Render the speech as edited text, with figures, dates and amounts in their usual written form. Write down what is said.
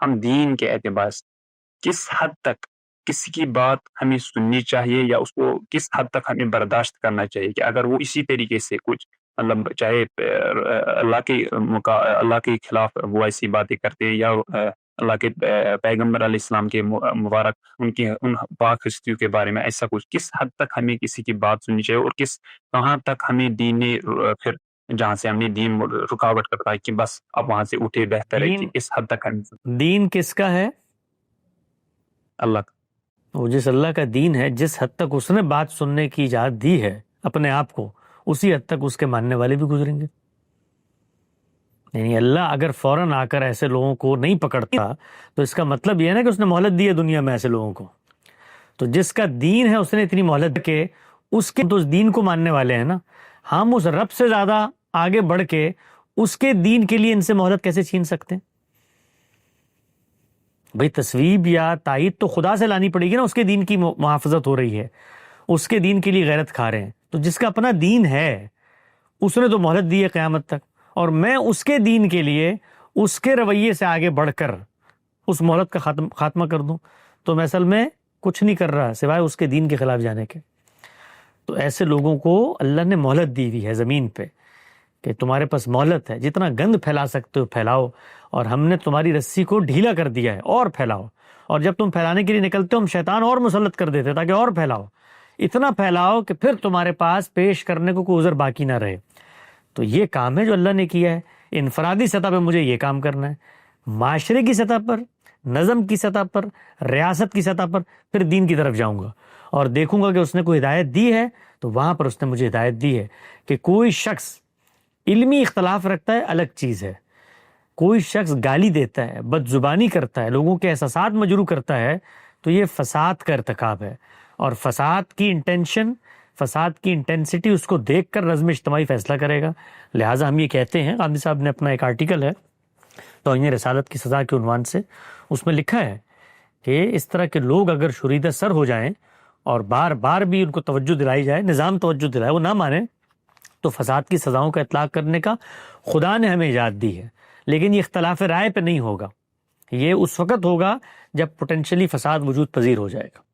ہم دین کے اعتبار سے کس حد تک کسی کی بات ہمیں سننی چاہیے یا اس کو کس حد تک ہمیں برداشت کرنا چاہیے کہ اگر وہ اسی طریقے سے کچھ مطلب چاہے اللہ کے خلاف وہ ایسی باتیں کرتے یا اللہ کے پیغمبر علیہ السلام کے مبارک ان پاک ہستیوں کے بارے میں ایسا کچھ، کس حد تک ہمیں کسی کی بات سننی چاہیے اور کہاں تک ہمیں دین نے پھر جہاں سے ہمیں دین رکاوٹ کرتا ہے کہ بس اب وہاں سے اٹھے بہتر ہے، کہ اس حد تک ہمیں دین کس کا ہے؟ اللہ کا۔ وہ جس اللہ کا دین ہے، جس حد تک اس نے بات سننے کی اجازت دی ہے اپنے آپ کو، اسی حد تک اس کے ماننے والے بھی گزریں گے۔ یعنی اللہ اگر فوراً آ کر ایسے لوگوں کو نہیں پکڑتا تو اس کا مطلب یہ ہے نا کہ اس نے مہلت دی ہے دنیا میں ایسے لوگوں کو۔ تو جس کا دین ہے اس نے اتنی مہلت کہ اس کے تو اس دین کو ماننے والے ہیں نا، ہم اس رب سے زیادہ آگے بڑھ کے اس کے دین کے لیے ان سے مہلت کیسے چھین سکتے ہیں؟ بھئی تصویب یا تائید تو خدا سے لانی پڑے گی نا، اس کے دین کی محافظت ہو رہی ہے، اس کے دین کے لیے غیرت کھا رہے ہیں۔ تو جس کا اپنا دین ہے اس نے تو مہلت دی ہے قیامت تک، اور میں اس کے دین کے لیے اس کے رویے سے آگے بڑھ کر اس مہلت کا خاتمہ کر دوں تو میں اصل میں کچھ نہیں کر رہا سوائے اس کے دین کے خلاف جانے کے۔ تو ایسے لوگوں کو اللہ نے مہلت دی ہوئی ہے زمین پہ کہ تمہارے پاس مہلت ہے، جتنا گند پھیلا سکتے ہو پھیلاؤ، اور ہم نے تمہاری رسی کو ڈھیلا کر دیا ہے، اور پھیلاؤ۔ اور جب تم پھیلانے کے لیے نکلتے ہو ہم شیطان اور مسلط کر دیتے تاکہ اور پھیلاؤ، اتنا پھیلاؤ کہ پھر تمہارے پاس پیش کرنے کو کوئی عذر باقی نہ رہے۔ تو یہ کام ہے جو اللہ نے کیا ہے۔ انفرادی سطح پہ مجھے یہ کام کرنا ہے، معاشرے کی سطح پر، نظم کی سطح پر، ریاست کی سطح پر پھر دین کی طرف جاؤں گا اور دیکھوں گا کہ اس نے کوئی ہدایت دی ہے تو وہاں پر اس نے مجھے ہدایت دی ہے کہ کوئی شخص علمی اختلاف رکھتا ہے الگ چیز ہے، کوئی شخص گالی دیتا ہے، بد زبانی کرتا ہے، لوگوں کے احساسات مجروح کرتا ہے، تو یہ فساد کا ارتکاب ہے، اور فساد کی انٹینشن، فساد کی انٹینسٹی اس کو دیکھ کر نظم اجتماعی فیصلہ کرے گا۔ لہٰذا ہم یہ کہتے ہیں، غامدی صاحب نے اپنا ایک آرٹیکل ہے توہین رسالت کی سزا کے عنوان سے، اس میں لکھا ہے کہ اس طرح کے لوگ اگر شوریدہ سر ہو جائیں اور بار بار بھی ان کو توجہ دلائی جائے، نظام توجہ دلائے، وہ نہ مانیں، تو فساد کی سزاؤں کا اطلاق کرنے کا خدا نے ہمیں اجازت دی ہے، لیکن یہ اختلاف رائے پہ نہیں ہوگا، یہ اس وقت ہوگا جب پوٹینشلی فساد وجود پذیر ہو جائے گا۔